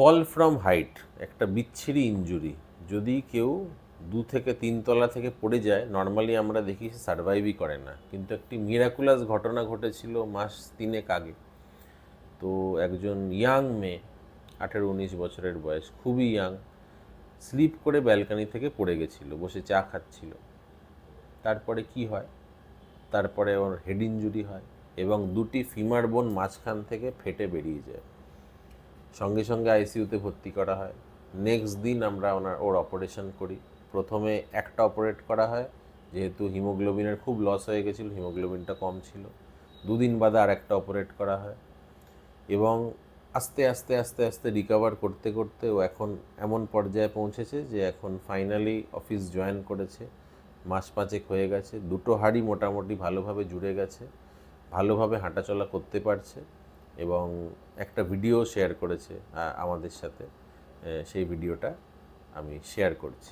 Fall from height একটা বিচ্ছিরি injury. যদি কেউ 2 থেকে 3 তলা থেকে পড়ে যায়, নর্মালি আমরা দেখি সে সার্ভাইভই করে না, কিন্তু একটি মিরাকুলাস ঘটনা ঘটেছিল মাস 3 আগে। তো একজন ইয়াং মেয়ে, 18-19 বছরের বয়স, খুবই ইয়াং, স্লিপ করে ব্যালকানি থেকে পড়ে গেছিল, বসে চা খাচ্ছিল। তারপরে কি হয়, তারপরে ওর হেড ইনজুরি হয় এবং 2টি ফিমার বোন মাঝখান থেকে ফেটে বেরিয়ে যায়। সঙ্গে সঙ্গে আইসিইউতে ভর্তি করা হয়। নেক্সট দিন আমরা ওর অপারেশন করি। প্রথমে একটা অপারেট করা হয়, যেহেতু হিমোগ্লোবিনের খুব লস হয়ে গেছিলো, হিমোগ্লোবিনটা কম ছিল। 2 দিন বাদে আর একটা অপারেট করা হয় এবং আস্তে আস্তে আস্তে আস্তে রিকভার করতে করতে ও এখন এমন পর্যায়ে পৌঁছেছে যে এখন ফাইনালি অফিস জয়েন করেছে। মাস 5 হয়ে গেছে। 2টো হাড়ই মোটামুটি ভালোভাবে জুড়ে গেছে, ভালোভাবে হাঁটাচলা করতে পারছে এবং একটা ভিডিও শেয়ার করেছে আমাদের সাথে। সেই ভিডিওটা আমি শেয়ার করছি।